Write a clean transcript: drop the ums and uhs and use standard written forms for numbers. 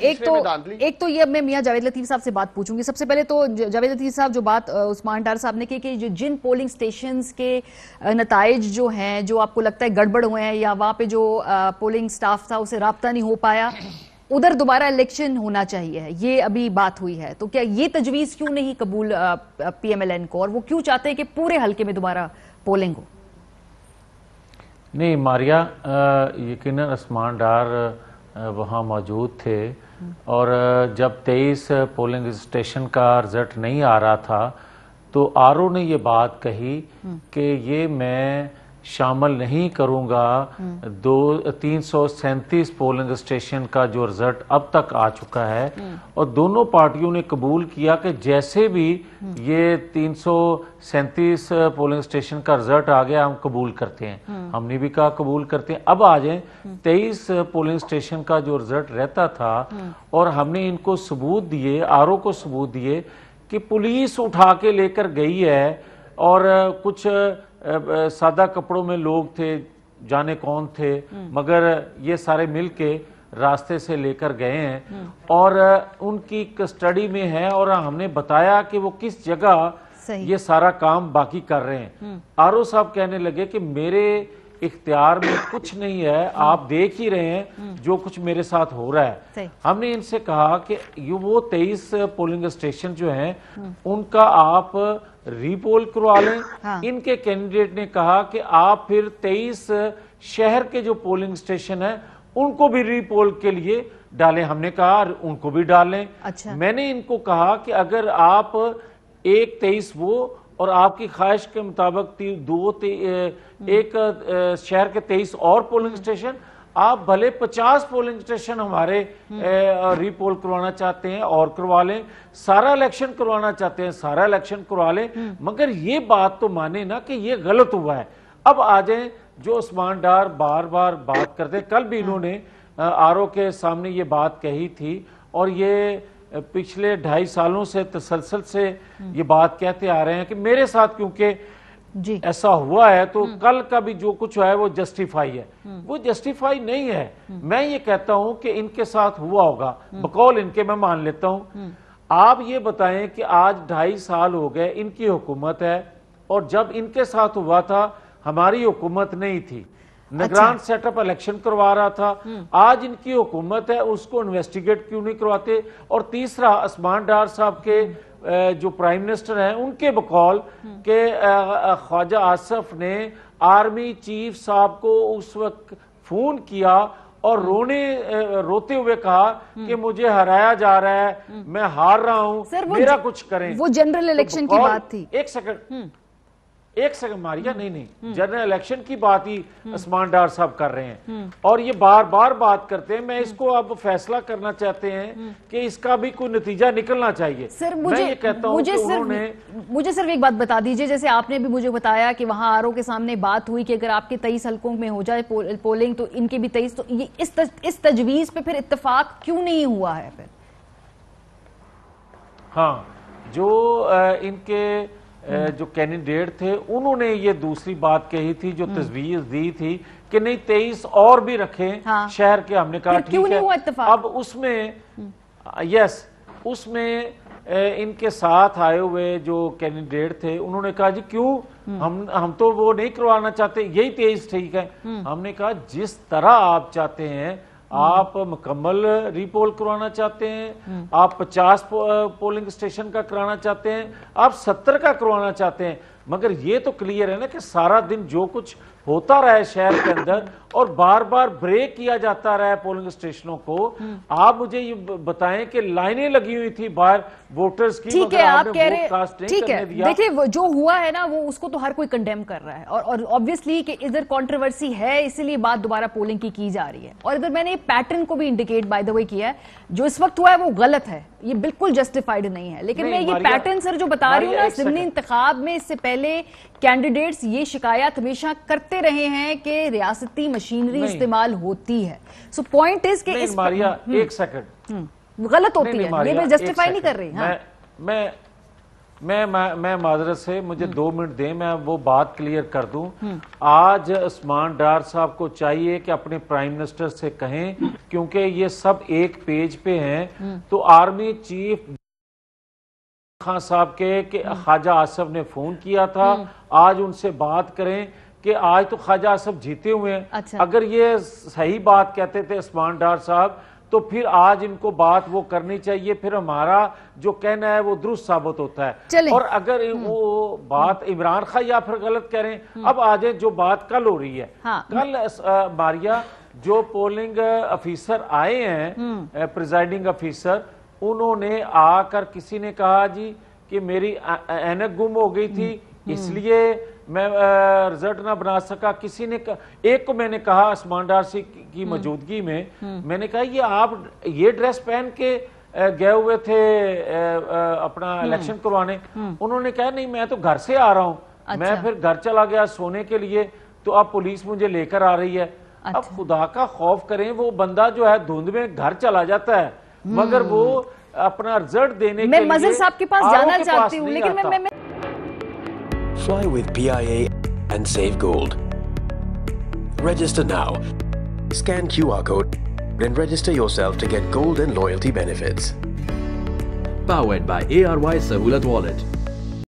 एक तो ये अब मैं मियां जावेद लतीफ साहब से बात पूछूंगी। सबसे पहले तो जावेद लतीफ साहब, जो बात उस्मान डार साहब ने की कि जिन पोलिंग स्टेशंस के नताइज जो हैं, जो आपको लगता है गड़बड़ हुए हैं या वहां पे जो पोलिंग स्टाफ था उसे राब्ता नहीं हो पाया, उधर दोबारा इलेक्शन होना चाहिए, ये अभी बात हुई है। तो क्या ये तजवीज क्यों नहीं कबूल PMLN को, और वो क्यों चाहते हैं कि पूरे हल्के में दोबारा पोलिंग हो? नहीं मारिया, यकीनन उस्मान डार वहाँ मौजूद थे और जब 23 पोलिंग स्टेशन का रिजल्ट नहीं आ रहा था तो RO ने ये बात कही कि ये मैं शामिल नहीं करूंगा 337 पोलिंग स्टेशन का जो रिजल्ट अब तक आ चुका है, और दोनों पार्टियों ने कबूल किया कि जैसे भी ये 337 पोलिंग स्टेशन का रिजल्ट आ गया हम कबूल करते हैं। हमने भी कहा कबूल करते हैं, अब आ जाए 23 पोलिंग स्टेशन का जो रिजल्ट रहता था, और हमने इनको सबूत दिए, RO को सबूत दिए कि पुलिस उठा के लेकर गई है और कुछ सादा कपड़ों में लोग थे, जाने कौन थे, मगर ये सारे मिलके रास्ते से लेकर गए हैं और उनकी कस्टडी में है, और हमने बताया कि वो किस जगह ये सारा काम बाकी कर रहे हैं। RO साहब कहने लगे कि मेरे इख्तियार में कुछ नहीं है, आप देख ही रहे हैं जो कुछ मेरे साथ हो रहा है। हमने इनसे कहा कि वो 23 पोलिंग स्टेशन जो हैं उनका आप रीपोल करवा लें। हाँ। इनके कैंडिडेट ने कहा कि आप फिर 23 शहर के जो पोलिंग स्टेशन है उनको भी रीपोल के लिए डालें। हमने कहा उनको भी डालें। अच्छा। मैंने इनको कहा कि अगर आप 23 वो और आपकी ख्वाहिश के मुताबिक एक शहर के 23 और पोलिंग स्टेशन, आप भले 50 पोलिंग स्टेशन हमारे रीपोल करवाना चाहते हैं और करवा लें, सारा इलेक्शन करवाना चाहते हैं सारा इलेक्शन करवा लें, मगर ये बात तो माने ना कि ये गलत हुआ है। अब आ जाए जो उस्मान डार बार बार बात करते, कल भी इन्होंने RO के सामने ये बात कही थी और ये पिछले 2.5 सालों से तसलसल से ये बात कहते आ रहे हैं कि मेरे साथ क्योंकि जी ऐसा हुआ है तो कल का भी जो कुछ है वो जस्टिफाई है। वो जस्टिफाई नहीं है। मैं ये कहता हूं कि इनके साथ हुआ होगा, बकौल इनके मैं मान लेता हूं। आप ये बताएं कि आज 2.5 साल हो गए इनकी हुकूमत है, और जब इनके साथ हुआ था हमारी हुकूमत नहीं थी, निगरान सेटअप इलेक्शन करवा रहा था। आज इनकी हुकूमत है, उसको इन्वेस्टिगेट क्यों नहीं करवाते? और तीसरा, उस्मान डार साहब के जो प्राइम मिनिस्टर हैं उनके बकौल के ख्वाजा आसफ ने आर्मी चीफ साहब को उस वक्त फोन किया और रोते हुए कहा कि मुझे हराया जा रहा है, मैं हार रहा हूं, मेरा कुछ करें। वो जनरल इलेक्शन की बात थी। एक सेकंड मारिया, नहीं जनरल इलेक्शन की बात ही उस्मान डार साहब कर रहे हैं और ये बार बार बात करते हैं। मैं इसको अब फैसला करना चाहते हैं कि इसका भी कोई नतीजा निकलना चाहिए। सर मैं ये कहता हूं कि मुझे सिर्फ एक बात बता दीजिए, जैसे आपने भी मुझे बताया कि वहां RO के सामने बात हुई कि अगर आपके 23 हल्कों में हो जाए पोलिंग तो इनके भी 23, तो ये इस तजवीज पे फिर इत्तेफाक क्यों नहीं हुआ है फिर? हाँ, जो इनके जो कैंडिडेट थे उन्होंने ये दूसरी बात कही थी, जो तजवीज दी थी कि नहीं 23 और भी रखें। हाँ। शहर के। हमने कहा ठीक है। अब उसमें उसमें इनके साथ आए हुए जो कैंडिडेट थे उन्होंने कहा जी क्यों, हम तो वो नहीं करवाना चाहते, यही 23 ठीक है। हमने कहा जिस तरह आप चाहते हैं, आप मुकम्मल रीपोल करवाना चाहते हैं, आप 50 पोलिंग स्टेशन का कराना चाहते हैं, आप 70 का करवाना चाहते हैं, मगर ये तो क्लियर है ना कि सारा दिन जो कुछ होता रहा है शहर के अंदर और बार बार ब्रेक किया जाता रहा है पोलिंग स्टेशनों को। आप मुझे ये बताएं कि लाइनें लगी हुई थी बाहर वोटर्स की। ठीक है, आप कह रहे, ठीक है, देखिए जो हुआ है ना वो उसको तो हर कोई कंडेम कर रहा है और ऑब्वियसली कि इधर कंट्रोवर्सी है, इसीलिए बात दोबारा पोलिंग की जा रही है। और इधर मैंने पैटर्न को भी इंडिकेट बाय द वे किया है, जो इस वक्त हुआ है वो गलत है, ये बिल्कुल जस्टिफाइड नहीं है। लेकिन मैं ये पैटर्न सर जो बता रही हूँ ना, ज़िमनी इंतखाब में इससे पहले कैंडिडेट्स ये शिकायत हमेशा करते रहे हैं कि रियासती मशीनरी इस्तेमाल होती है। सो पॉइंट इज कि इस एक सेकंड गलत होती है, ये मैं जस्टिफाई नहीं कर रही। हाँ। मैं मैं माजरत से मुझे 2 मिनट दें, मैं वो बात क्लियर कर दूं। आज उस्मान डार साहब को चाहिए कि अपने प्राइम मिनिस्टर से कहें, क्योंकि ये सब एक पेज पे हैं। तो आर्मी चीफ खान साहब के ख्वाजा आसिफ ने फोन किया था, आज उनसे बात करें कि आज तो ख्वाजा आसिफ जीते हुए हैं। अच्छा। अगर ये सही बात कहते थे उस्मान डार साहब, तो फिर आज इनको बात वो करनी चाहिए, फिर हमारा जो कहना है वो दुरुस्त साबित होता है। और अगर वो बात इमरान खान या फिर गलत कह रहे हैं, अब आ जाए जो बात कल हो रही है। हाँ। कल मारिया जो पोलिंग ऑफिसर आए हैं, प्रिजाइडिंग ऑफिसर, उन्होंने आकर किसी ने कहा जी कि मेरी ऐनक गुम हो गई थी, इसलिए मैं रिजल्ट ना बना सका। किसी ने एक को मैंने कहा उस्मान डार की मौजूदगी में, मैंने कहा ये आप ये ड्रेस पहन के गए हुए थे अपना इलेक्शन करवाने? उन्होंने कहा नहीं, मैं तो घर से आ रहा हूँ। अच्छा। मैं फिर घर चला गया सोने के लिए, तो अब पुलिस मुझे लेकर आ रही है। अच्छा। अब खुदा का खौफ करें, वो बंदा जो है धुंध में घर चला जाता है, मगर वो अपना रिजल्ट देने के लिए मैं मजहर साहब के पास जाना चाहती हूँ, लेकिन मैं Fly with PIA and save gold. Register now. Scan QR code and register yourself to get gold and loyalty benefits. Powered by ARY Sahulat Wallet.